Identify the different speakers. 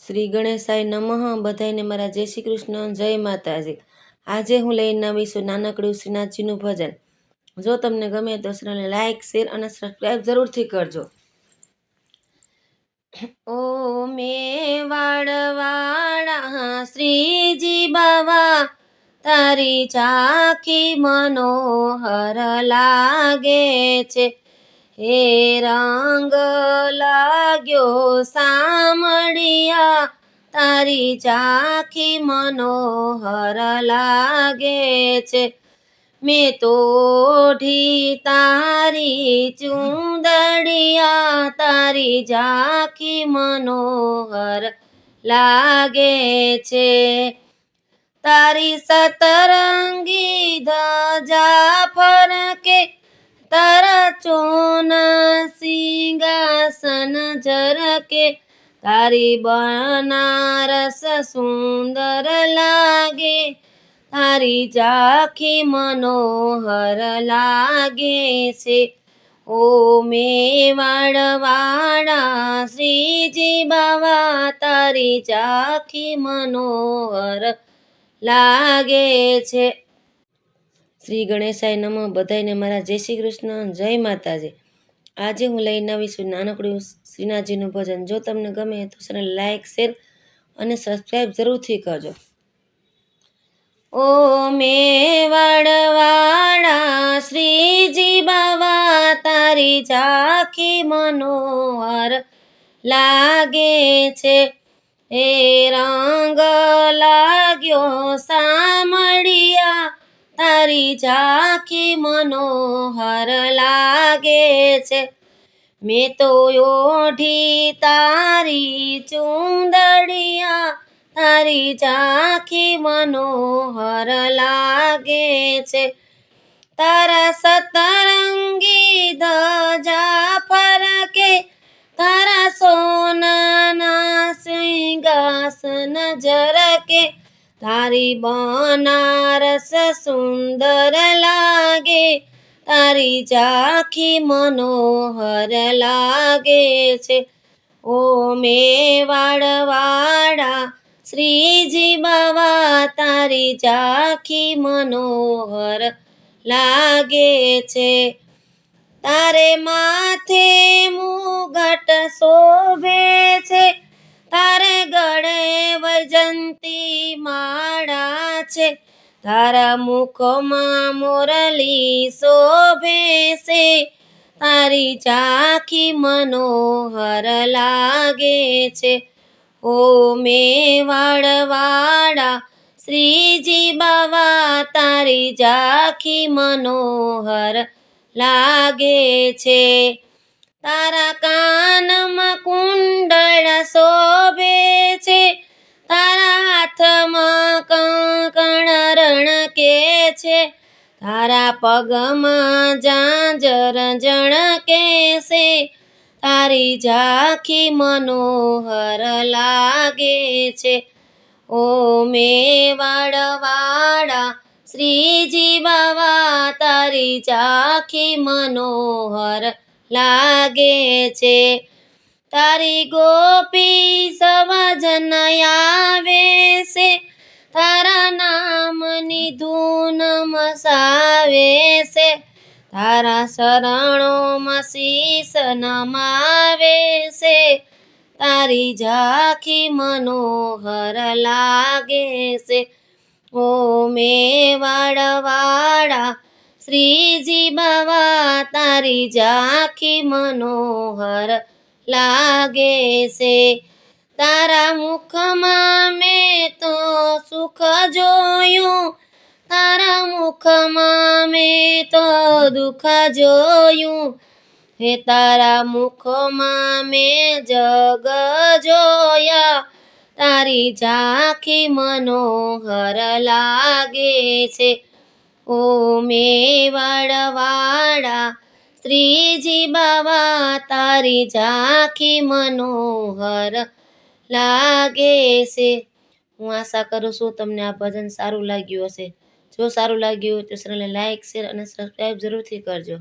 Speaker 1: શ્રી ગણેશાય નમઃ. બધાને મારા જય શ્રી કૃષ્ણ, જય માતાજી. આજે હું લઈને આવીશું નાનકડું શ્રીનાથજીનું ભજન. જો તમને ગમે તો ચેનલને લાઈક, શેર અને સબસ્ક્રાઈબ જરૂરથી કરજો. ઓ મેવાડવાળા શ્રીજી બાવા, તારી ઝાંખી મનોહર લાગે છે. હે રંગ લાગ્યો સામળિયા, તારી ઝાંખી મનોહર લાગે છે. મેં તો ઓઢી તારી ચૂંદડિયા, તારી ઝાંખી મનોહર લાગે છે. તારી સતરંગી ધજા ફરકે, તારા ચોન સિંહાસન ઝરકે, તારી બનારસ સુંદર લાગે, તારી ઝાંખી મનોહર લાગે છે. ઓ મેવાડવાળા શ્રીજી બાવા, તારી ઝાંખી મનોહર લાગે છે. શ્રી ગણેશાય નમઃ. બધાને મારા જય શ્રી કૃષ્ણ, જય માતાજી. આજે હું લઈને આવીશું નાનકડું શ્રીનાથજીનું ભજન. જો તમને ગમે તો ચેનલ લાઈક, શેર અને સબસ્ક્રાઈબ જરૂરથી કરજો. ઓ મેવાડવાળા શ્રીજી બાવા, તારી ઝાંખી મનોહર લાગે છે. હે રંગ લાગ્યો સામળિયા, તારી ઝાંખી મનોહર લાગે છે. મેં તો ઓઢી તારી ચૂંદડિયા, તારી ઝાંખી મનોહર લાગે છે. તારા સતરંગી ધજા ફરકે, તારા સોનાના સિંહાસન ઝરકે, તારી બનારસ સુંદર લાગે, તારી ઝાંખી મનોહર લાગે છે. ઓ મેવાડવાળા શ્રીજી બાવા, તારી ઝાંખી મનોહર લાગે છે. તારે માથે મુગટ શોભે છે, તારે ગળે વૈજંતી માળા છે, તારા મુખમાં મોરલી શોભે છે, તારી ઝાંખી મનોહર લાગે છે. ઓ મેવાડવાળા શ્રીજી બાવા, તારી ઝાંખી મનોહર લાગે છે. તારા કાનમાં કુંડળ શોભે છે, તારા હાથમાં કંકણ રણકે છે, તારા પગમાં ઝાંઝર ઝણકે છે, તારી ઝાંખી મનોહર લાગે છે. ઓ મેવાડવાળા શ્રીજી બાવા, તારી ઝાંખી મનોહર લાગે છે. તારી ગોપી સવજન આવે છે, તારા નામની ધૂન મસાવે છે, તારા શરણોમાં શીશ નમાવે છે, તારી ઝાંખી મનોહર લાગે છે. ઓ મેવાડવાળા શ્રીજી બાવા, તારી ઝાંખી મનોહર લાગે છે. તારા મુખમાં મેં તો સુખ જોયું, તારા મુખમાં મેં તો દુઃખ જોયું, હે તારા મુખમાં મેં જગ જોયા, તારી ઝાંખી મનોહર લાગે છે. ઓ મેવાડવાળા શ્રીજી બાવા, તારી ઝાંખી મનોહર લાગે છે. હું આશા કરું છું તમને આ ભજન સારું લાગ્યું હશે. જો સારું લાગ્યું તો ચેનલને લાઈક, શેર અને સબસ્ક્રાઈબ જરૂરથી કરજો.